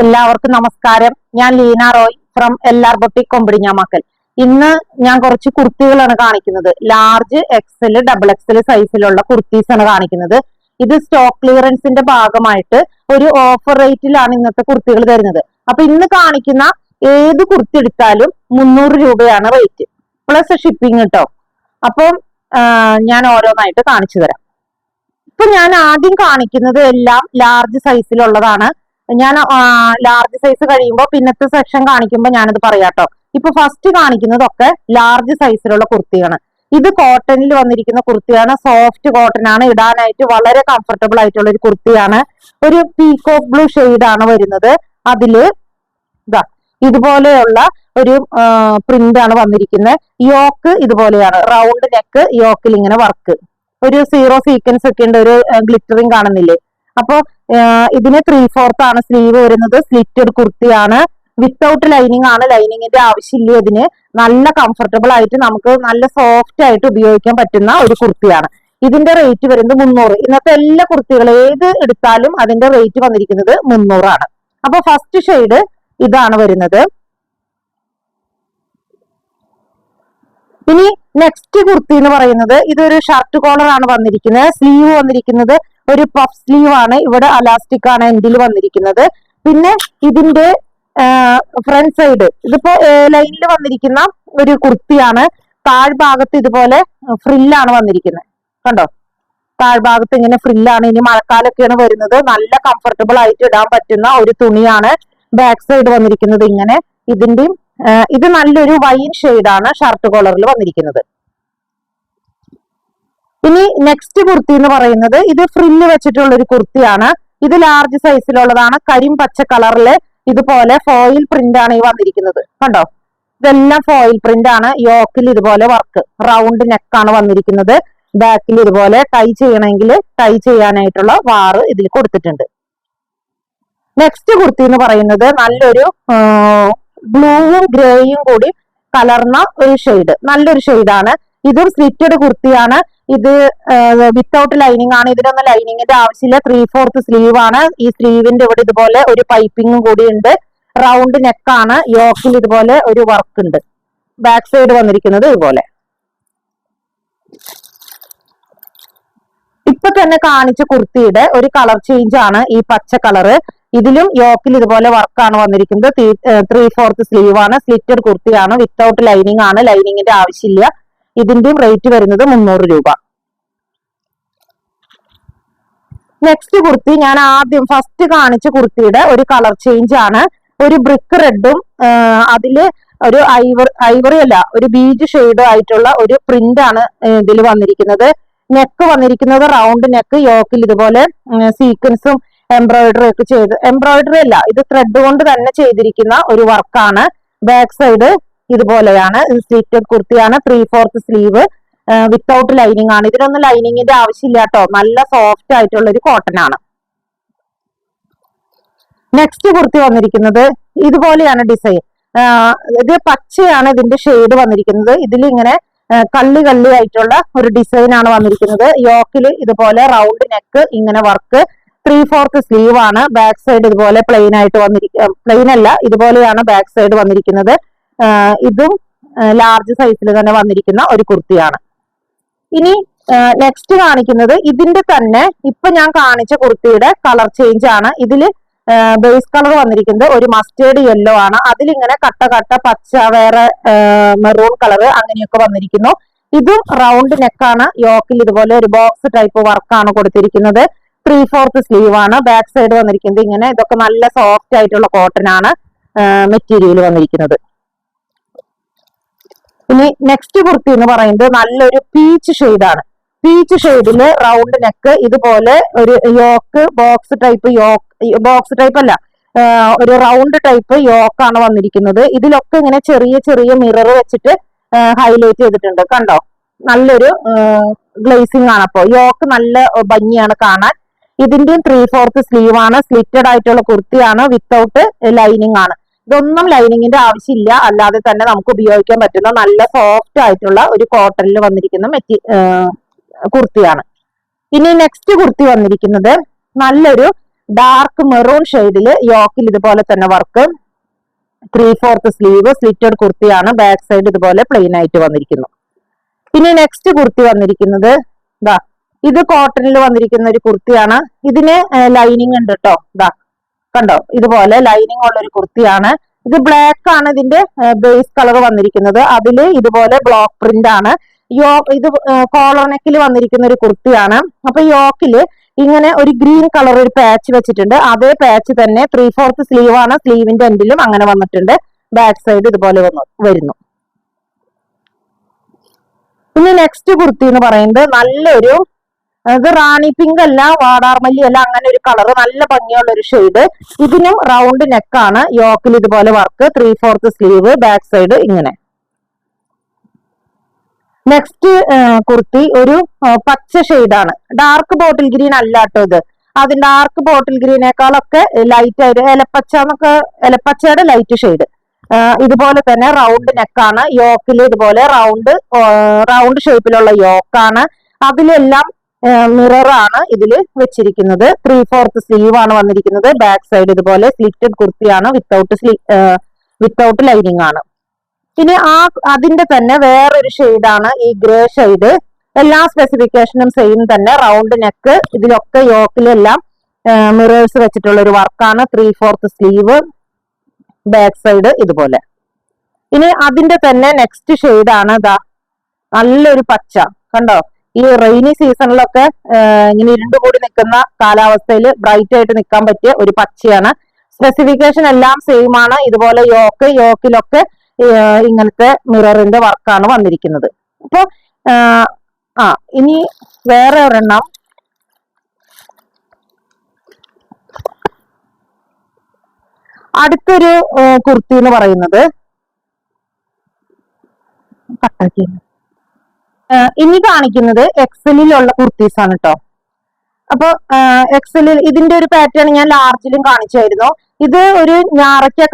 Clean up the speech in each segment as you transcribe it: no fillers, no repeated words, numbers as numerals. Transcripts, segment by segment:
എല്ലാവർക്കും നമസ്കാരം. ഞാൻ Leena Roy from LR boutique Kombodinjamakkal. ഇന്ന് ഞാൻ കുറച്ച് കുർത്തികളാണ് കാണിക്കുന്നത്. ലാർജ്, എക്സൽ, ഡബിൾ എക്സൽ സൈസിലുള്ള കുർത്തീസ് ആണ് കാണിക്കുന്നത്. ഇത് സ്റ്റോക്ക് ക്ലിയറൻസിന്റെ ഭാഗമായിട്ട് ഒരു ഓഫർ റേറ്റിലാണ് ഇന്നത്തെ കുർത്തികൾ തരുന്നത്. അപ്പൊ ഇന്ന് കാണിക്കുന്ന ഏത് കുർത്തി എടുത്താലും 300 രൂപയാണ് റേറ്റ്, പ്ലസ് ഷിപ്പിംഗ് കേട്ടോ. അപ്പം ഞാൻ ഓരോന്നായിട്ട് കാണിച്ചു തരാം. ഇപ്പൊ ഞാൻ ആദ്യം കാണിക്കുന്നത് എല്ലാം ലാർജ് സൈസിലുള്ളതാണ്. ഞാൻ ലാർജ് സൈസ് കഴിയുമ്പോൾ പിന്നത്തെ സെക്ഷൻ കാണിക്കുമ്പോൾ ഞാനത് പറയാട്ടോ. ഇപ്പൊ ഫസ്റ്റ് കാണിക്കുന്നതൊക്കെ ലാർജ് സൈസിലുള്ള കുർത്തിയാണ്. ഇത് കോട്ടണിൽ വന്നിരിക്കുന്ന കുർത്തിയാണ്. സോഫ്റ്റ് കോട്ടൺ ആണ്, ഇടാനായിട്ട് വളരെ കംഫർട്ടബിൾ ആയിട്ടുള്ള ഒരു കുർത്തിയാണ്. ഒരു പീകോക്ക് ബ്ലൂ ഷെയ്ഡ് ആണ് വരുന്നത്. അതില് ഇതുപോലെയുള്ള ഒരു പ്രിന്റ് ആണ് വന്നിരിക്കുന്നത്. യോക്ക് ഇതുപോലെയാണ്, റൗണ്ട് നെക്ക്, യോക്കിൽ ഇങ്ങനെ വർക്ക്, ഒരു 0 സീക്വൻസ് ഒക്കെ ഉണ്ട്, ഒരു ഗ്ലിറ്ററിങ് കാണുന്നില്ലേ. അപ്പൊ ഇതിന് 3/4 ആണ് സ്ലീവ് വരുന്നത്. സ്ലിറ്റഡ് കുർത്തിയാണ്, വിത്തൗട്ട് ലൈനിങ് ആണ്. ലൈനിങ്ങിന്റെ ആവശ്യമില്ല. ഇതിന് നല്ല കംഫർട്ടബിൾ ആയിട്ട് നമുക്ക് നല്ല സോഫ്റ്റ് ആയിട്ട് ഉപയോഗിക്കാൻ പറ്റുന്ന ഒരു കുർത്തിയാണ്. ഇതിന്റെ റേറ്റ് വരുന്നത് 300. ഇന്നത്തെ എല്ലാ കുർത്തികളും ഏത് എടുത്താലും അതിന്റെ റേറ്റ് വന്നിരിക്കുന്നത് 300 ആണ്. അപ്പൊ ഫസ്റ്റ് ഷെയ്ഡ് ഇതാണ് വരുന്നത്. ഇനി നെക്സ്റ്റ് കുർത്തി എന്ന് പറയുന്നത് ഇതൊരു ഷർട്ട് കോളർ ആണ് വന്നിരിക്കുന്നത്. സ്ലീവ് വന്നിരിക്കുന്നത് ഒരു പഫ് സ്ലീവ് ആണ്. ഇവിടെ അലാസ്റ്റിക് ആണ് എൻഡിൽ വന്നിരിക്കുന്നത്. പിന്നെ ഇതിന്റെ ഫ്രണ്ട് സൈഡ് ഇതിപ്പോ ലൈനിൽ വന്നിരിക്കുന്ന ഒരു കുർത്തിയാണ്. താഴ്ഭാഗത്ത് ഇതുപോലെ ഫ്രില്ലാണ് വന്നിരിക്കുന്നത്, കണ്ടോ. താഴ്ഭാഗത്ത് ഇങ്ങനെ ഫ്രില്ലാണ്. ഇനി മഴക്കാലൊക്കെയാണ് വരുന്നത്. നല്ല കംഫർട്ടബിൾ ആയിട്ട് ഇടാൻ പറ്റുന്ന ഒരു തുണിയാണ്. ബാക്ക് സൈഡ് വന്നിരിക്കുന്നത് ഇങ്ങനെ. ഇതിന്റെയും ഇത് നല്ലൊരു വൈൻ ഷെയ്ഡാണ് ഷർട്ട് കോളറിൽ വന്നിരിക്കുന്നത്. ഇനി നെക്സ്റ്റ് കുർത്തി എന്ന് പറയുന്നത് ഇത് ഫ്രില്ല് വെച്ചിട്ടുള്ള ഒരു കുർത്തിയാണ്. ഇത് ലാർജ് സൈസിലുള്ളതാണ്. കരിം പച്ച കളറില് ഇതുപോലെ ഫോയിൽ പ്രിന്റ് ആണ് ഈ വന്നിരിക്കുന്നത്, കണ്ടോ. ഇതെല്ലാം ഫോയിൽ പ്രിന്റ് ആണ്. യോക്കിൽ ഇതുപോലെ വർക്ക്, റൗണ്ട് നെക്കാണ് വന്നിരിക്കുന്നത്. ബാക്കിൽ ഇതുപോലെ ടൈ ചെയ്യണമെങ്കിൽ ടൈ ചെയ്യാനായിട്ടുള്ള വാറ് ഇതിൽ കൊടുത്തിട്ടുണ്ട്. നെക്സ്റ്റ് കുർത്തി എന്ന് പറയുന്നത് നല്ലൊരു ബ്ലൂവും ഗ്രേയും കൂടി കലർന്ന ഒരു ഷെയ്ഡ്, നല്ലൊരു ഷെയ്ഡാണ്. ഇതൊരു സ്ലിറ്റഡ് കുർത്തിയാണ്. ഇത് വിത്തൗട്ട് ലൈനിങ് ആണ്. ഇതിനൊന്നും ലൈനിങ്ങിന്റെ ആവശ്യമില്ല. 3/4 സ്ലീവ് ആണ്. ഈ സ്ലീവിന്റെ ഇവിടെ ഇതുപോലെ ഒരു പൈപ്പിങ്ങും കൂടി ഉണ്ട്. റൗണ്ട് നെക്കാണ്. യോക്കിൽ ഇതുപോലെ ഒരു വർക്ക് ഉണ്ട്. ബാക്ക് സൈഡ് വന്നിരിക്കുന്നത് ഇതുപോലെ. ഇപ്പൊ തന്നെ കാണിച്ച കുർത്തിയുടെ ഒരു കളർ ചേഞ്ച് ആണ് ഈ പച്ച കളറ്. ഇതിലും യോക്കിൽ ഇതുപോലെ വർക്കാണ് വന്നിരിക്കുന്നത്. 3/4 സ്ലീവ് ആണ്. സ്ലിറ്റഡ് കുർത്തിയാണ്. വിത്തൗട്ട് ലൈനിങ് ആണ്. ലൈനിങ്ങിന്റെ ആവശ്യമില്ല. ഇതിന്റെയും റേറ്റ് വരുന്നത് 300 രൂപ. നെക്സ്റ്റ് കുർത്തി ഞാൻ ആദ്യം ഫസ്റ്റ് കാണിച്ച കുർത്തിയുടെ ഒരു കളർ ചേഞ്ച് ആണ്. ഒരു ബ്രിക്ക് റെഡും അതില് ഒരു ഐവറി അല്ല, ഒരു ബീജ് ഷെയ്ഡും ആയിട്ടുള്ള ഒരു പ്രിന്റ് ആണ് ഇതിൽ വന്നിരിക്കുന്നത്. നെക്ക് വന്നിരിക്കുന്നത് റൗണ്ട് നെക്ക്. യോക്കിൽ ഇതുപോലെ സീക്വൻസും എംബ്രോയിഡറി ഒക്കെ ചെയ്ത്, എംബ്രോയിഡറി അല്ല, ഇത് ത്രെഡ് കൊണ്ട് തന്നെ ചെയ്തിരിക്കുന്ന ഒരു വർക്കാണ്. ബാക്ക് സൈഡ് ഇതുപോലെയാണ്. സ്ലിറ്റഡ് കുർത്തിയാണ്. 3/4 സ്ലീവ്, വിത്തൗട്ട് ലൈനിങ് ആണ്. ഇതിനൊന്നും ലൈനിങ്ങിന്റെ ആവശ്യമില്ല കേട്ടോ. നല്ല സോഫ്റ്റ് ആയിട്ടുള്ള ഒരു കോട്ടൺ ആണ്. നെക്സ്റ്റ് കുർത്തി വന്നിരിക്കുന്നത് ഇതുപോലെയാണ് ഡിസൈൻ. ഇത് പച്ചയാണ് ഇതിന്റെ ഷെയ്ഡ് വന്നിരിക്കുന്നത്. ഇതിൽ ഇങ്ങനെ കള്ളി കള്ളി ആയിട്ടുള്ള ഒരു ഡിസൈൻ ആണ് വന്നിരിക്കുന്നത്. യോക്കിൽ ഇതുപോലെ റൗണ്ട് നെക്ക്, ഇങ്ങനെ വർക്ക്. 3/4 സ്ലീവ് ആണ്. ബാക്ക് സൈഡ് ഇതുപോലെ പ്ലെയിൻ ആയിട്ട് പ്ലെയിൻ അല്ല, ഇതുപോലെയാണ് ബാക്ക് സൈഡ് വന്നിരിക്കുന്നത്. ഇതും ലാർജ് സൈസിൽ തന്നെ വന്നിരിക്കുന്ന ഒരു കുർത്തിയാണ്. ഇനി നെക്സ്റ്റ് കാണിക്കുന്നത് ഇതിന്റെ തന്നെ ഇപ്പൊ ഞാൻ കാണിച്ച കുർത്തിയുടെ കളർ ചേഞ്ച് ആണ്. ഇതില് ബേസ് കളർ വന്നിരിക്കുന്നത് ഒരു മസ്റ്റേർഡ് യെല്ലോ ആണ്. അതിലിങ്ങനെ കട്ട കട്ട പച്ച, വേറെ മെറൂൺ കളർ, അങ്ങനെയൊക്കെ വന്നിരിക്കുന്നു. ഇതും റൗണ്ട് നെക്കാണ്. യോക്കിൽ ഇതുപോലെ ഒരു ബോക്സ് ടൈപ്പ് വർക്കാണ് കൊടുത്തിരിക്കുന്നത്. 3/4 സ്ലീവ് ആണ്. ബാക്ക് സൈഡ് വന്നിരിക്കുന്നത് ഇങ്ങനെ. ഇതൊക്കെ നല്ല സോഫ്റ്റ് ആയിട്ടുള്ള കോട്ടൺ ആണ് മെറ്റീരിയൽ വന്നിരിക്കുന്നത്. ഇനി നെക്സ്റ്റ് കുർത്തി എന്ന് പറയുന്നത് നല്ലൊരു പീച്ച് ഷെയ്ഡാണ്. പീച്ച് ഷെയ്ഡില് റൗണ്ട് നെക്ക്, ഇതുപോലെ ഒരു yoke box type, box type അല്ല, ഒരു റൗണ്ട് ടൈപ്പ് യോക്കാണ് വന്നിരിക്കുന്നത്. ഇതിലൊക്കെ ഇങ്ങനെ ചെറിയ ചെറിയ മിറർ വെച്ചിട്ട് ഹൈലൈറ്റ് ചെയ്തിട്ടുണ്ട്, കണ്ടോ. നല്ലൊരു ഗ്ലേസിംഗ് ആണ്. അപ്പോ യോക്ക് നല്ല ഭംഗിയാണ് കാണാൻ. ഇതിന്റെയും 3/4 സ്ലീവ് ആണ്. സ്ലിറ്റഡ് ആയിട്ടുള്ള കുർത്തിയാണ്. വിത്തൗട്ട് ലൈനിങ് ആണ്. ഇതൊന്നും ലൈനിങ്ങിന്റെ ആവശ്യമില്ല. അല്ലാതെ തന്നെ നമുക്ക് ഉപയോഗിക്കാൻ പറ്റുന്ന നല്ല സോഫ്റ്റ് ആയിട്ടുള്ള ഒരു കോട്ടണിൽ വന്നിരിക്കുന്ന കുർത്തിയാണ്. ഇനി നെക്സ്റ്റ് കുർത്തി വന്നിരിക്കുന്നത് നല്ലൊരു ഡാർക്ക് മെറൂൺ ഷെയ്ഡില് യോക്കിൽ ഇതുപോലെ തന്നെ വർക്ക്, 3/4 സ്ലീവ്, സ്ലിറ്റഡ് കുർത്തിയാണ്. ബാക്ക് സൈഡ് ഇതുപോലെ പ്ലെയിൻ ആയിട്ട് വന്നിരിക്കുന്നു. പിന്നെ നെക്സ്റ്റ് കുർത്തി വന്നിരിക്കുന്നത് ഇതാ, ഇത് കോട്ടണിൽ വന്നിരിക്കുന്ന ഒരു കുർത്തിയാണ്. ഇതിന് ലൈനിങ് ഉണ്ട് കേട്ടോ. ഇതാ കണ്ടോ, ഇതുപോലെ ലൈനിങ് ഉള്ള ഒരു കുർത്തിയാണ്. ഇത് ബ്ലാക്ക് ആണ് ഇതിന്റെ ബേസ് കളർ വന്നിരിക്കുന്നത്. അതില് ഇതുപോലെ ബ്ലോക്ക് പ്രിന്റ് ആണ്. ഇത് കോളർ നെക്കിൽ വന്നിരിക്കുന്ന ഒരു കുർത്തിയാണ്. അപ്പൊ യോക്കില് ഇങ്ങനെ ഒരു ഗ്രീൻ കളർ ഒരു പാച്ച് വെച്ചിട്ടുണ്ട്. അതേ പാച്ച് തന്നെ 3/4 സ്ലീവ് ആണ്. സ്ലീവിന്റെ എൻഡിലും അങ്ങനെ വന്നിട്ടുണ്ട്. ബാക്ക് സൈഡ് ഇതുപോലെ വരുന്നു. ഇനി നെക്സ്റ്റ് കുർത്തി എന്ന് പറയുന്നത് നല്ലൊരു, അത് റാണി പിങ്ക് അല്ല, വാടാർമല്ലി അല്ല, അങ്ങനെ ഒരു കളർ, നല്ല ഭംഗിയുള്ള ഒരു ഷെയ്ഡ്. ഇതിനും റൗണ്ട് നെക്കാണ്. യോക്കിൽ ഇതുപോലെ വർക്ക്, 3/4 സ്ലീവ്, ബാക്ക് സൈഡ് ഇങ്ങനെ. നെക്സ്റ്റ് കുർത്തി ഒരു പച്ച ഷെയ്ഡാണ്. ഡാർക്ക് ബോട്ടിൽ ഗ്രീൻ അല്ല കേട്ടോ ഇത്. അതിന്റെ ഡാർക്ക് ബോട്ടിൽ ഗ്രീനേക്കാളൊക്കെ ലൈറ്റ് ആയിട്ട് ഇലപ്പച്ച എന്നൊക്കെ, ഇലപ്പച്ചയുടെ ലൈറ്റ് ഷെയ്ഡ്. ഇതുപോലെ തന്നെ റൗണ്ട് നെക്കാണ്. യോക്കിൽ ഇതുപോലെ റൗണ്ട് ഷേപ്പിലുള്ള യോക്കാണ്. അതിലെല്ലാം മിറർ ആണ് ഇതില് വെച്ചിരിക്കുന്നത്. 3/4 സ്ലീവ് ആണ് വന്നിരിക്കുന്നത്. ബാക്ക് സൈഡ് ഇതുപോലെ സ്ലിറ്റഡ് കുർത്തിയാണ്. വിത്തൗട്ട് ലൈനിങ് ആണ്. ഇനി അതിന്റെ തന്നെ വേറൊരു ഷെയ്ഡാണ് ഈ ഗ്രേ ഷെയ്ഡ്. എല്ലാ സ്പെസിഫിക്കേഷനും സെയിം തന്നെ. റൗണ്ട് നെക്ക്, ഇതിലൊക്കെ യോക്കിലെല്ലാം മിറേഴ്സ് വെച്ചിട്ടുള്ള ഒരു വർക്കാണ്. 3/4 സ്ലീവ്, ബാക്ക് സൈഡ് ഇതുപോലെ. ഇനി അതിന്റെ തന്നെ നെക്സ്റ്റ് ഷെയ്ഡാണ് ഇതാ, നല്ലൊരു പച്ച. കണ്ടോ, ഈ റെയിനി സീസണിലൊക്കെ ഇങ്ങനെ ഇരുണ്ടുകൂടി നിൽക്കുന്ന കാലാവസ്ഥയിൽ ബ്രൈറ്റ് ആയിട്ട് നിൽക്കാൻ പറ്റിയ ഒരു പച്ചയാണ്. സ്പെസിഫിക്കേഷൻ എല്ലാം സെയിം ആണ്. ഇതുപോലെ യോക്കിലൊക്കെ ഇങ്ങനത്തെ മിററിന്റെ വർക്കാണ് വന്നിരിക്കുന്നത്. അപ്പൊ ഇനി വേറെ ഒരെണ്ണം, അടുത്തൊരു കുർത്തി എന്ന് പറയുന്നത് ഇനി കാണിക്കുന്നത് എക്സലിലുള്ള കുർത്തീസ് ആണ് കേട്ടോ. അപ്പൊ എക്സലിൽ ഇതിന്റെ ഒരു പാറ്റേൺ ഞാൻ ലാർജിലും കാണിച്ചായിരുന്നു. ഇത് ഒരു ഞാറയ്ക്ക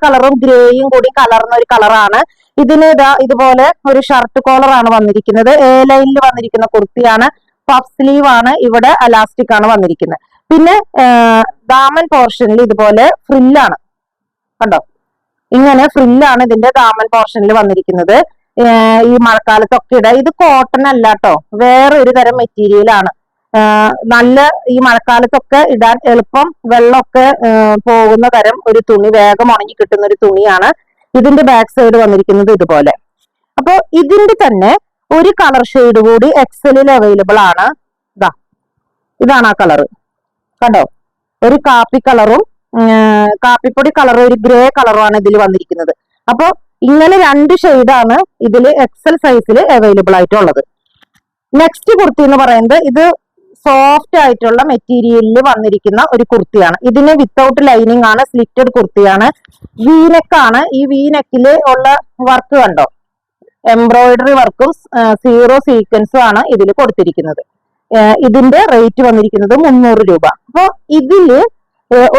കളറും ഗ്രേയും കൂടി കലർന്ന ഒരു കളറാണ്. ഇതിന് ഇതുപോലെ ഒരു ഷർട്ട് കോളർ ആണ് വന്നിരിക്കുന്നത്. എ ലൈനിൽ വന്നിരിക്കുന്ന കുർത്തിയാണ്. പഫ് സ്ലീവ് ആണ്. ഇവിടെ അലാസ്റ്റിക് ആണ് വന്നിരിക്കുന്നത്. പിന്നെ ദാമൻ പോർഷനിൽ ഇതുപോലെ ഫ്രില്ലാണ്. കണ്ടോ, ഇങ്ങനെ ഫ്രില്ലാണ് ഇതിന്റെ ദാമൻ പോർഷനിൽ വന്നിരിക്കുന്നത്. ഈ മഴക്കാലത്തൊക്കെ ഇത് കോട്ടൺ അല്ല കേട്ടോ, വേറെ ഒരു തരം മെറ്റീരിയൽ ആണ്. നല്ല ഈ മഴക്കാലത്തൊക്കെ ഇടാൻ എളുപ്പം, വെള്ളമൊക്കെ പോകുന്ന തരം ഒരു തുണി, വേഗം ഉണങ്ങി കിട്ടുന്ന ഒരു തുണിയാണ്. ഇതിന്റെ ബാക്ക് സൈഡ് വന്നിരിക്കുന്നത് ഇതുപോലെ. അപ്പൊ ഇതിന്റെ തന്നെ ഒരു കളർ ഷെയ്ഡ് കൂടി എക്സലിൽ അവൈലബിൾ ആണ്. ഇതാണ് ആ കളറ്. കണ്ടോ, ഒരു കാപ്പി കളറും കാപ്പിപ്പൊടി കളറും ഒരു ഗ്രേ കളറുമാണ് ഇതിൽ വന്നിരിക്കുന്നത്. അപ്പൊ ഇങ്ങനെ രണ്ട് ഷെയ്ഡാണ് ഇതിൽ എക്സൽ സൈസിൽ അവൈലബിൾ ആയിട്ടുള്ളത്. നെക്സ്റ്റ് കുർത്തി എന്ന് പറയുന്നത് ഇത് സോഫ്റ്റ് ആയിട്ടുള്ള മെറ്റീരിയലിൽ വന്നിരിക്കുന്ന ഒരു കുർത്തിയാണ്. ഇതിന് വിത്തൗട്ട് ലൈനിങ് ആണ്. സ്ലിറ്റഡ് കുർത്തിയാണ്. വീനെക്കാണ്. ഈ വീനെക്കില് ഉള്ള വർക്ക് കണ്ടോ, എംബ്രോയിഡറി വർക്കും 0 സീക്വൻസും ആണ് ഇതിൽ കൊടുത്തിരിക്കുന്നത്. ഇതിന്റെ റേറ്റ് വന്നിരിക്കുന്നത് 300 രൂപ. അപ്പൊ ഇതില്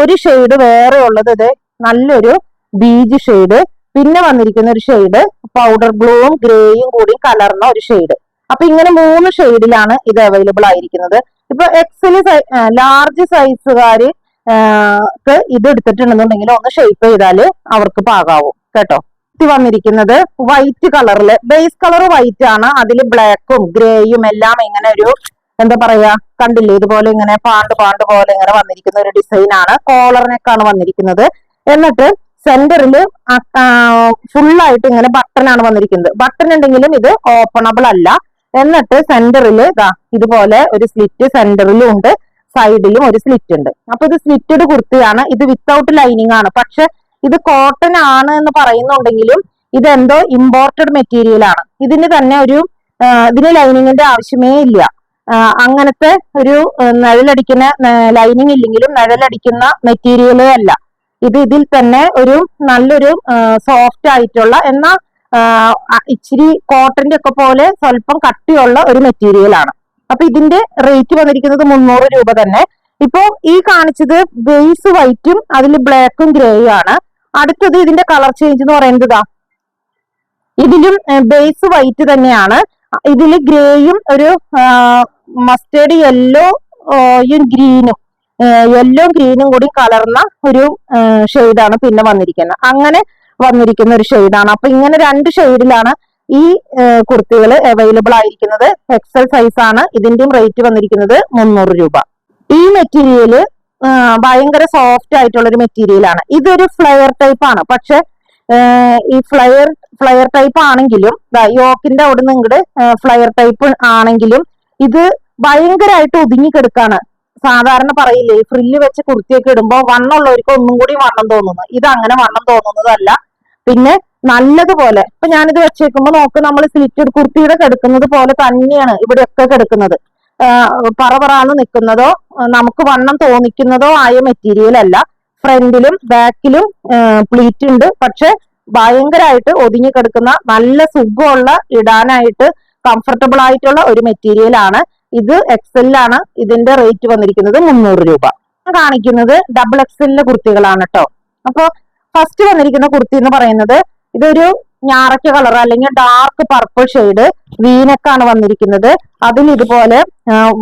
ഒരു ഷെയ്ഡ് വേറെ ഉള്ളത് ഇത് നല്ലൊരു ബീജ് ഷെയ്ഡ്, പിന്നെ വന്നിരിക്കുന്ന ഒരു ഷെയ്ഡ് പൗഡർ ബ്ലൂവും ഗ്രേയും കൂടി കലർന്ന ഒരു ഷെയ്ഡ്. അപ്പൊ ഇങ്ങനെ 3 ഷെയ്ഡിലാണ് ഇത് അവൈലബിൾ ആയിരിക്കുന്നത്. ഇപ്പൊ എക്സൽ ലാർജ് സൈസുകാര് ഇത് എടുത്തിട്ടുണ്ടെന്നുണ്ടെങ്കിൽ ഒന്ന് ഷേപ്പ് ചെയ്താല് അവർക്ക് പാകാവും കേട്ടോ. ഇത് വന്നിരിക്കുന്നത് വൈറ്റ് കളറില്, ബേസ് കളർ വൈറ്റ് ആണ്. അതിൽ ബ്ലാക്കും ഗ്രേയും എല്ലാം ഇങ്ങനെ ഒരു എന്താ പറയാ, കണ്ടില്ലേ, ഇതുപോലെ ഇങ്ങനെ പാണ്ട് പോലെ ഇങ്ങനെ വന്നിരിക്കുന്ന ഒരു ഡിസൈൻ ആണ്. കോളർ നെക്കാണ് വന്നിരിക്കുന്നത്. എന്നിട്ട് സെന്ററിൽ ഫുള്ളായിട്ട് ഇങ്ങനെ ബട്ടൺ ആണ് വന്നിരിക്കുന്നത്. ബട്ടൺ ഉണ്ടെങ്കിലും ഇത് ഓപ്പണബിൾ അല്ല. എന്നിട്ട് സെന്ററിൽ ഇതുപോലെ ഒരു സ്ലിറ്റ് സെന്ററിലും ഉണ്ട്, സൈഡിലും ഒരു സ്ലിറ്റ് ഉണ്ട്. അപ്പൊ ഇത് സ്ലിറ്റഡ് കുർത്തിയാണ്. ഇത് വിത്തൗട്ട് ലൈനിങ് ആണ്. പക്ഷെ ഇത് കോട്ടൺ ആണ് എന്ന് പറയുന്നുണ്ടെങ്കിലും ഇത് എന്തോ ഇമ്പോർട്ടഡ് മെറ്റീരിയൽ ആണ്. ഇതിന് തന്നെ ഇതിന് ലൈനിങ്ങിന്റെ ആവശ്യമേ ഇല്ല. അങ്ങനത്തെ ഒരു നിഴലടിക്കുന്ന ലൈനിങ് ഇല്ലെങ്കിലും നിഴലടിക്കുന്ന മെറ്റീരിയലേ അല്ല ഇത്. ഇതിൽ തന്നെ ഒരു നല്ലൊരു സോഫ്റ്റ് ആയിട്ടുള്ള, എന്നാൽ ഇച്ചിരി കോട്ടന്റെ ഒക്കെ പോലെ സ്വല്പം കട്ടിയുള്ള ഒരു മെറ്റീരിയൽ ആണ്. അപ്പൊ ഇതിന്റെ റേറ്റ് വന്നിരിക്കുന്നത് 300 രൂപ തന്നെ. ഇപ്പൊ ഈ കാണിച്ചത് ബേസ് വൈറ്റും അതിൽ ബ്ലാക്കും ഗ്രേയും ആണ്. അടുത്തത് ഇതിന്റെ കളർ ചേഞ്ച് എന്ന് പറയുന്നത് ഇതിലും ബേസ് വൈറ്റ് തന്നെയാണ്. ഇതിൽ ഗ്രേയും ഒരു മസ്റ്റേർഡ് യെല്ലോയും ഗ്രീനും യെല്ലോ ഗ്രീനും കൂടി കലർന്ന ഒരു ഷെയ്ഡാണ് പിന്നെ വന്നിരിക്കുന്നത്. അങ്ങനെ വന്നിരിക്കുന്ന ഒരു ഷെയ്ഡാണ്. അപ്പൊ ഇങ്ങനെ രണ്ട് ഷെയ്ഡിലാണ് ഈ കുർത്തികൾ അവൈലബിൾ ആയിരിക്കുന്നത്. എക്സൽ സൈസ് ആണ്. ഇതിന്റെയും റേറ്റ് വന്നിരിക്കുന്നത് 300 രൂപ. ഈ മെറ്റീരിയല് ഭയങ്കര സോഫ്റ്റ് ആയിട്ടുള്ള ഒരു മെറ്റീരിയൽ ആണ്. ഇതൊരു ഫ്ലെയർ ടൈപ്പ് ആണ്. പക്ഷെ ഈ ഫ്ലെയർ ടൈപ്പ് ആണെങ്കിലും യോക്കിന്റെ അവിടെ നിന്ന് ഇങ്ങോട്ട് ഫ്ലെയർ ടൈപ്പ് ആണെങ്കിലും ഇത് ഭയങ്കരമായിട്ട് ഒതുങ്ങിക്കെടുക്കാണ്. സാധാരണ പറയില്ലേ ഫ്രില്ല് വെച്ച് കുർത്തിയൊക്കെ ഇടുമ്പോൾ വണ്ണമുള്ളവർക്ക് ഒന്നും കൂടി വണ്ണം തോന്നുന്നു. ഇത് അങ്ങനെ വണ്ണം തോന്നുന്നതല്ല. പിന്നെ നല്ലതുപോലെ ഇപ്പൊ ഞാനിത് വെച്ചേക്കുമ്പോൾ നോക്ക്, നമ്മൾ സ്ലിറ്റഡ് കുർത്തിയുടെ കിടക്കുന്നത് പോലെ തന്നെയാണ് ഇവിടെയൊക്കെ കിടക്കുന്നത്. പറന്ന് നിൽക്കുന്നതോ നമുക്ക് വണ്ണം തോന്നിക്കുന്നതോ ആയ മെറ്റീരിയൽ അല്ല. ഫ്രണ്ടിലും ബാക്കിലും പ്ലീറ്റ് ഉണ്ട്. പക്ഷെ ഭയങ്കരമായിട്ട് ഒതുങ്ങി കിടക്കുന്ന നല്ല സുഖമുള്ള ഇടാനായിട്ട് കംഫർട്ടബിൾ ആയിട്ടുള്ള ഒരു മെറ്റീരിയൽ ആണ്. ഇത് എക്സെല്ലാണ്. ഇതിന്റെ റേറ്റ് വന്നിരിക്കുന്നത് 300 രൂപ. കാണിക്കുന്നത് ഡബിൾ എക്സെല്ലിലെ കുർത്തികളാണ് കേട്ടോ. അപ്പൊ ഫസ്റ്റ് വന്നിരിക്കുന്ന കുർത്തി എന്ന് പറയുന്നത് ഇതൊരു ഞാറയ്ക്ക കളർ അല്ലെങ്കിൽ ഡാർക്ക് പർപ്പിൾ ഷെയ്ഡ് വീനക്കാണ് വന്നിരിക്കുന്നത്. അതിൽ ഇതുപോലെ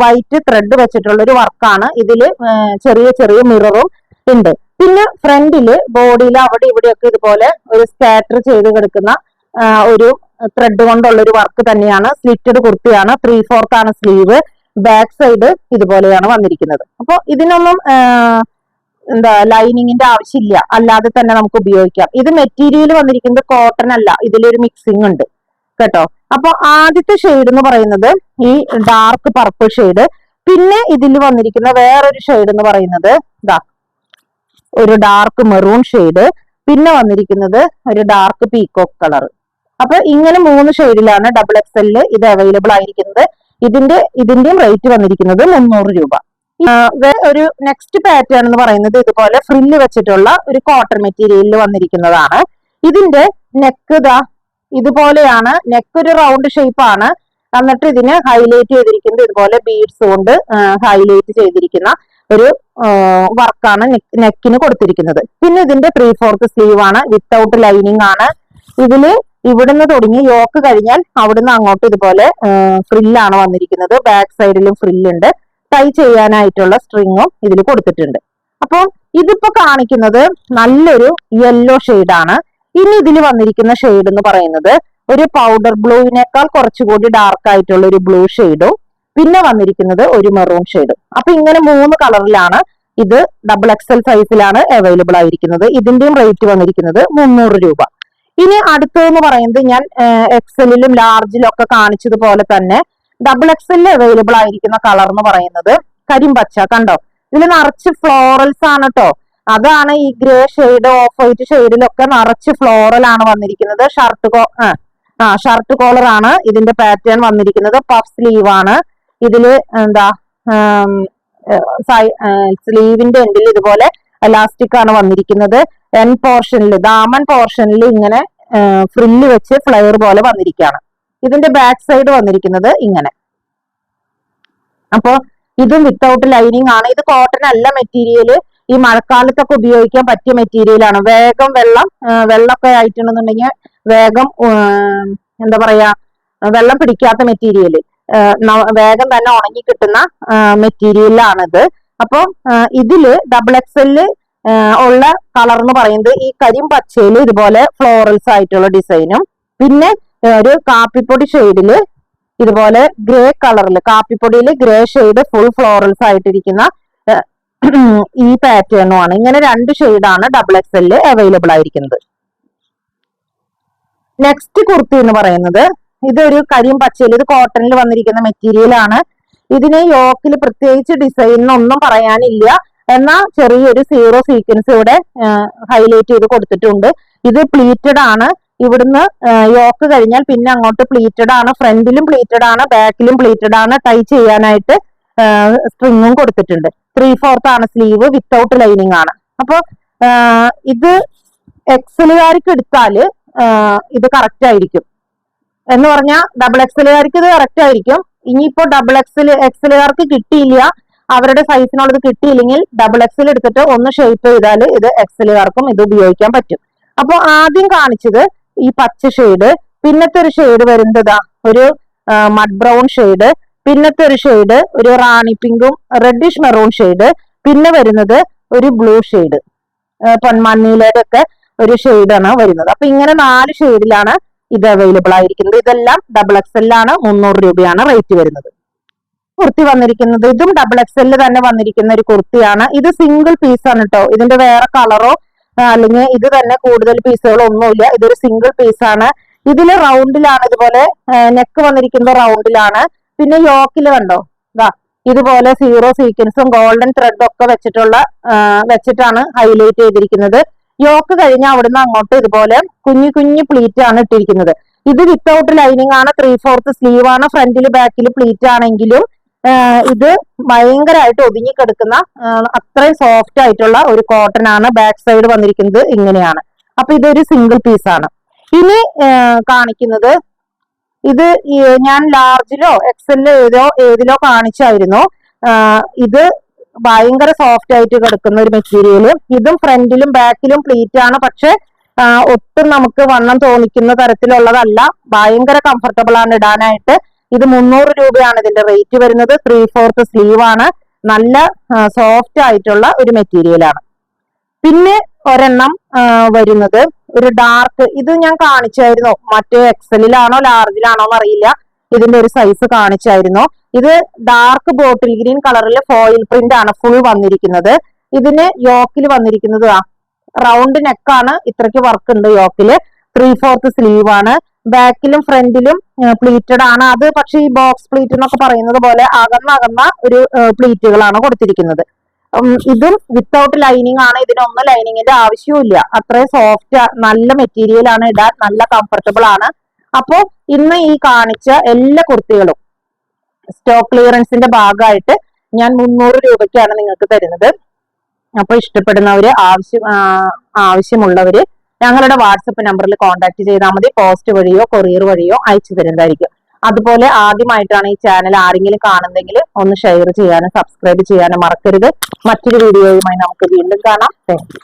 വൈറ്റ് ത്രെഡ് വെച്ചിട്ടുള്ള ഒരു വർക്കാണ്. ഇതില് ചെറിയ ചെറിയ മിററും ഉണ്ട്. പിന്നെ ഫ്രണ്ടില് ബോഡിയിൽ അവിടെ ഇവിടെയൊക്കെ ഇതുപോലെ ഒരു സ്കാറ്റർ ചെയ്ത് കിടക്കുന്ന ഒരു ത്രെഡ് കൊണ്ടുള്ള ഒരു വർക്ക് തന്നെയാണ്. സ്ലിറ്റഡ് കുർത്തിയാണ്. 3/4 ആണ് സ്ലീവ്. ബാക്ക് സൈഡ് ഇതുപോലെയാണ് വന്നിരിക്കുന്നത്. അപ്പൊ ഇതിനൊന്നും എന്താ ലൈനിങ്ങിന്റെ ആവശ്യമില്ല, അല്ലാതെ തന്നെ നമുക്ക് ഉപയോഗിക്കാം. ഇത് മെറ്റീരിയൽ വന്നിരിക്കുന്നത് കോട്ടൺ അല്ല, ഇതിലൊരു മിക്സിംഗ് ഉണ്ട് കേട്ടോ. അപ്പൊ ആദ്യത്തെ ഷെയ്ഡ് എന്ന് പറയുന്നത് ഈ ഡാർക്ക് പർപ്പിൾ ഷെയ്ഡ്. പിന്നെ ഇതിൽ വന്നിരിക്കുന്ന വേറൊരു ഷെയ്ഡ് എന്ന് പറയുന്നത് ഇതാ ഒരു ഡാർക്ക് മെറൂൺ ഷെയ്ഡ്. പിന്നെ വന്നിരിക്കുന്നത് ഒരു ഡാർക്ക് പീകോക്ക് കളർ. അപ്പൊ ഇങ്ങനെ 3 ഷെയ്ഡിലാണ് ഡബിൾ എക്സെല്ലില് ഇത് അവൈലബിൾ ആയിരിക്കുന്നത്. ഇതിന്റെയും റേറ്റ് വന്നിരിക്കുന്നത് 300 രൂപ. ഒരു നെക്സ്റ്റ് പാറ്റേൺ എന്ന് പറയുന്നത് ഇതുപോലെ ഫ്രില്ല് വെച്ചിട്ടുള്ള ഒരു കോട്ടൺ മെറ്റീരിയലിൽ വന്നിരിക്കുന്നതാണ്. ഇതിന്റെ നെക്ക് ഇതുപോലെയാണ്. നെക്ക് ഒരു റൗണ്ട് ഷേപ്പ് ആണ്. എന്നിട്ട് ഇതിന് ഹൈലൈറ്റ് ചെയ്തിരിക്കുന്നത് ഇതുപോലെ ബീഡ്സ് കൊണ്ട് ഹൈലൈറ്റ് ചെയ്തിരിക്കുന്ന ഒരു വർക്കാണ് നെക്കിന് കൊടുത്തിരിക്കുന്നത്. പിന്നെ ഇതിന്റെ 3/4 സ്ലീവ് ആണ്. വിത്തൗട്ട് ലൈനിങ് ആണ്. ഇതില് ഇവിടുന്ന് തുടങ്ങി യോക്ക് കഴിഞ്ഞാൽ അവിടുന്ന് അങ്ങോട്ട് ഇതുപോലെ ഫ്രില്ലാണ് വന്നിരിക്കുന്നത്. ബാക്ക് സൈഡിലും ഫ്രില്ലുണ്ട്. ടൈ ചെയ്യാനായിട്ടുള്ള സ്ട്രിങ്ങും ഇതിൽ കൊടുത്തിട്ടുണ്ട്. അപ്പൊ ഇതിപ്പോ കാണിക്കുന്നത് നല്ലൊരു യെല്ലോ ഷെയ്ഡാണ്. ഇനി ഇതിൽ വന്നിരിക്കുന്ന ഷെയ്ഡ് എന്ന് പറയുന്നത് ഒരു പൗഡർ ബ്ലൂവിനേക്കാൾ കുറച്ചുകൂടി ഡാർക്ക് ആയിട്ടുള്ള ഒരു ബ്ലൂ ഷെയ്ഡും പിന്നെ വന്നിരിക്കുന്നത് ഒരു മെറൂൺ ഷെയ്ഡും. അപ്പൊ ഇങ്ങനെ 3 കളറിലാണ് ഇത് ഡബിൾ എക്സൽ സൈസിലാണ് അവൈലബിൾ ആയിരിക്കുന്നത്. ഇതിന്റെയും റേറ്റ് വന്നിരിക്കുന്നത് 300 രൂപ. ഇനി അടുത്തതെന്ന് പറയുന്നത് ഞാൻ എക്സലിലും ലാർജിലും ഒക്കെ കാണിച്ചതുപോലെ തന്നെ ഡബിൾ എക്സലിൽ അവൈലബിൾ ആയിരിക്കുന്ന കളർ എന്ന് പറയുന്നത് കരിമ്പച്ച. കണ്ടോ, ഇതിൽ നിറച്ച് ഫ്ലോറൽസ് ആണ് കേട്ടോ. അതാണ് ഈ ഗ്രേ ഷെയ്ഡ് ഓഫ് വൈറ്റ് ഷെയ്ഡിലൊക്കെ നിറച്ച് ഫ്ലോറൽ ആണ് വന്നിരിക്കുന്നത്. ഷർട്ട് കോളർ ആണ് ഇതിന്റെ പാറ്റേൺ വന്നിരിക്കുന്നത്. പഫ് സ്ലീവ് ആണ്. ഇതില് എന്താ സ്ലീവിന്റെ എൻഡിൽ ഇതുപോലെ എലാസ്റ്റിക് ആണ് വന്നിരിക്കുന്നത്. എൻ പോർഷനിൽ ദാമൻ പോർഷനിൽ ഇങ്ങനെ ഫ്രില്ല് വെച്ച് ഫ്ലയർ പോലെ വന്നിരിക്കുകയാണ്. ഇതിന്റെ ബാക്ക് സൈഡ് വന്നിരിക്കുന്നത് ഇങ്ങനെ. അപ്പോ ഇതും വിത്തൗട്ട് ലൈനിങ് ആണ്. ഇത് കോട്ടൺ അല്ല മെറ്റീരിയല്. ഈ മഴക്കാലത്തൊക്കെ ഉപയോഗിക്കാൻ പറ്റിയ മെറ്റീരിയൽ ആണ്. വേഗം വെള്ളമൊക്കെ ആയിട്ടുണ്ടെന്നുണ്ടെങ്കിൽ വേഗം എന്താ പറയാ വെള്ളം പിടിക്കാത്ത മെറ്റീരിയൽ, വേഗം തന്നെ ഉണങ്ങി കിട്ടുന്ന മെറ്റീരിയലാണിത്. അപ്പൊ ഇതില് ഡബിൾ എക്സെല്ല് ഉള്ള കളർ എന്ന് പറയുന്നത് ഈ കരിമ്പച്ചയില് ഇതുപോലെ ഫ്ലോറൽസ് ആയിട്ടുള്ള ഡിസൈനും പിന്നെ ഒരു കാപ്പിപ്പൊടി ഷെയ്ഡില് ഇതുപോലെ ഗ്രേ കളറിൽ കാപ്പിപ്പൊടിയിൽ ഗ്രേ ഷെയ്ഡ് ഫുൾ ഫ്ലോറൽസ് ആയിട്ടിരിക്കുന്ന ഈ പാറ്റേണുമാണ്. ഇങ്ങനെ 2 ഷെയ്ഡാണ് ഡബിൾ എക്സെല്ലിൽ അവൈലബിൾ ആയിരിക്കുന്നത്. നെക്സ്റ്റ് കുർത്തി എന്ന് പറയുന്നത് ഇതൊരു കരിയും പച്ചയിൽ, ഇത് കോട്ടണിൽ വന്നിരിക്കുന്ന മെറ്റീരിയൽ ആണ്. ഇതിന് യോക്കിൽ പ്രത്യേകിച്ച് ഡിസൈനൊന്നും പറയാനില്ല. എന്നാൽ ചെറിയൊരു 0 സീക്വൻസ് ഇവിടെ ഹൈലൈറ്റ് ചെയ്ത് കൊടുത്തിട്ടുണ്ട്. ഇത് പ്ലീറ്റഡ് ആണ്. ഇവിടുന്ന് യോക്ക് കഴിഞ്ഞാൽ പിന്നെ അങ്ങോട്ട് പ്ലീറ്റഡ് ആണ്. ഫ്രണ്ടിലും പ്ലീറ്റഡ് ആണ്, ബാക്കിലും പ്ലീറ്റഡ് ആണ്. ടൈ ചെയ്യാനായിട്ട് സ്ട്രിങ്ങും കൊടുത്തിട്ടുണ്ട്. 3/4 ആണ് സ്ലീവ്. വിത്തൗട്ട് ലൈനിങ് ആണ്. അപ്പൊ ഇത് എക്സലുകാർക്ക് എടുത്താല് ഇത് കറക്റ്റ് ആയിരിക്കും എന്ന് പറഞ്ഞാൽ ഡബിൾ എക്സലുകാർക്ക് ഇത് കറക്റ്റ് ആയിരിക്കും. ഇനിയിപ്പോ ഡബിൾ എക്സലുകാർക്ക് കിട്ടിയില്ല, അവരുടെ സൈസിനുള്ളത് കിട്ടിയില്ലെങ്കിൽ ഡബിൾ എക്സൽ എടുത്തിട്ട് ഒന്ന് ഷേപ്പ് ചെയ്താൽ ഇത് എക്സലുകാർക്കും ഇത് ഉപയോഗിക്കാൻ പറ്റും. അപ്പൊ ആദ്യം കാണിച്ചത് ഈ പച്ച ഷെയ്ഡ്, പിന്നത്തെ ഒരു ഷെയ്ഡ് വരുന്നത് ഒരു മഡ് ബ്രൗൺ ഷെയ്ഡ്, പിന്നത്തെ ഒരു ഷെയ്ഡ് ഒരു റാണി പിങ്കും റെഡിഷ് മെറൂൺ ഷെയ്ഡ്, പിന്നെ വരുന്നത് ഒരു ബ്ലൂ ഷെയ്ഡ്, പൊന്മാനീലയുടെ ഒക്കെ ഒരു ഷെയ്ഡാണ് വരുന്നത്. അപ്പൊ ഇങ്ങനെ 4 ഷെയ്ഡിലാണ് ഇത് അവൈലബിൾ ആയിരിക്കുന്നത്. ഇതെല്ലാം XXL ആണ്. 300 രൂപയാണ് റേറ്റ് വരുന്നത്. കുർത്തി വന്നിരിക്കുന്നത് ഇതും XXL തന്നെ വന്നിരിക്കുന്ന ഒരു കുർത്തിയാണ്. ഇത് സിംഗിൾ പീസ് ആണ് കേട്ടോ. ഇതിന്റെ വേറെ കളറോ അല്ലെങ്കിൽ ഇത് തന്നെ കൂടുതൽ പീസുകളോ ഒന്നുമില്ല. ഇതൊരു സിംഗിൾ പീസ് ആണ്. ഇതില് റൗണ്ടിലാണ്, ഇതുപോലെ നെക്ക് വന്നിരിക്കുന്നത് റൗണ്ടിലാണ്. പിന്നെ യോക്കില് കണ്ടോ, ഇതുപോലെ 0 സീക്വൻസും ഗോൾഡൻ ത്രെഡും ഒക്കെ വെച്ചിട്ടാണ് ഹൈലൈറ്റ് ചെയ്തിരിക്കുന്നത്. യോക്ക് കഴിഞ്ഞ അവിടുന്ന് അങ്ങോട്ട് ഇതുപോലെ കുഞ്ഞു കുഞ്ഞു പ്ലീറ്റ് ആണ് ഇട്ടിരിക്കുന്നത്. ഇത് വിത്തൗട്ട് ലൈനിങ് ആണ്. 3/4 സ്ലീവ് ആണ്. ഫ്രണ്ടില് ബാക്കില് പ്ലീറ്റ് ആണെങ്കിലും ഇത് ഭയങ്കരമായിട്ട് ഒതുങ്ങിക്കെടുക്കുന്ന അത്രയും സോഫ്റ്റ് ആയിട്ടുള്ള ഒരു കോട്ടൺ ആണ്. ബാക്ക് സൈഡ് വന്നിരിക്കുന്നത് ഇങ്ങനെയാണ്. അപ്പൊ ഇതൊരു സിംഗിൾ പീസ് ആണ്. ഇനി കാണിക്കുന്നത് ഇത് ഞാൻ ലാർജിലോ XL ഏതിലോ കാണിച്ചായിരുന്നു. ഇത് ഭയങ്കര സോഫ്റ്റ് ആയിട്ട് കിടക്കുന്ന ഒരു മെറ്റീരിയല്. ഇതും ഫ്രണ്ടിലും ബാക്കിലും പ്ലീറ്റ് ആണ്. പക്ഷെ ഒട്ടും നമുക്ക് വണ്ണം തോന്നിക്കുന്ന തരത്തിലുള്ളതല്ല. ഭയങ്കര കംഫർട്ടബിൾ ആണ് ഇടാനായിട്ട്. ഇത് 300 രൂപയാണ് ഇതിന്റെ റേറ്റ് വരുന്നത്. 3/4 സ്ലീവ് ആണ്. നല്ല സോഫ്റ്റ് ആയിട്ടുള്ള ഒരു മെറ്റീരിയൽ ആണ്. പിന്നെ ഒരെണ്ണം വരുന്നത് ഒരു ഡാർക്ക്, ഇത് ഞാൻ കാണിച്ചായിരുന്നു. മറ്റേ XL-ലാണോ ലാർജിലാണോ എന്നറിയില്ല. ഇതിന്റെ ഒരു സൈസ് കാണിച്ചായിരുന്നു. ഇത് ഡാർക്ക് ബോട്ടിൽ ഗ്രീൻ കളറിൽ ഫോയിൽ പ്രിന്റ് ആണ് ഫുൾ വന്നിരിക്കുന്നത്. ഇതിന് യോക്കിൽ വന്നിരിക്കുന്നത് റൗണ്ട് നെക്കാണ്. ഇത്രയ്ക്ക് വർക്ക് ഉണ്ട് യോക്കില്. 3/4 സ്ലീവ് ആണ്. ബാക്കിലും ഫ്രണ്ടിലും പ്ലീറ്റഡ് ആണ്. അത് പക്ഷെ ഈ ബോക്സ് പ്ലീറ്റ് എന്നൊക്കെ പറയുന്നത് പോലെ അകന്ന ഒരു പ്ലീറ്റുകളാണ് കൊടുത്തിരിക്കുന്നത്. ഇതും വിത്തൗട്ട് ലൈനിങ് ആണ്. ഇതിനൊന്നും ലൈനിങ്ങിന്റെ ആവശ്യമില്ല. അത്രയും സോഫ്റ്റ് നല്ല മെറ്റീരിയൽ ആണ്. ഇടാൻ നല്ല കംഫർട്ടബിൾ ആണ്. അപ്പോ ഇന്ന് ഈ കാണിച്ച എല്ലാ കുർത്തികളും സ്റ്റോക്ക് ക്ലിയറൻസിന്റെ ഭാഗമായിട്ട് ഞാൻ 300 രൂപയ്ക്കാണ് നിങ്ങൾക്ക് തരുന്നത്. അപ്പൊ ഇഷ്ടപ്പെടുന്നവര് ആവശ്യമുള്ളവര് ഞങ്ങളുടെ വാട്സപ്പ് നമ്പറിൽ കോൺടാക്ട് ചെയ്താൽ മതി. പോസ്റ്റ് വഴിയോ കൊറിയർ വഴിയോ അയച്ചു തരുന്നതായിരിക്കും. അതുപോലെ ആദ്യമായിട്ടാണ് ഈ ചാനൽ ആരെങ്കിലും കാണുന്നെങ്കിൽ ഒന്ന് ഷെയർ ചെയ്യാനും സബ്സ്ക്രൈബ് ചെയ്യാനും മറക്കരുത്. മറ്റൊരു വീഡിയോയുമായി നമുക്ക് വീണ്ടും കാണാം. Thank you.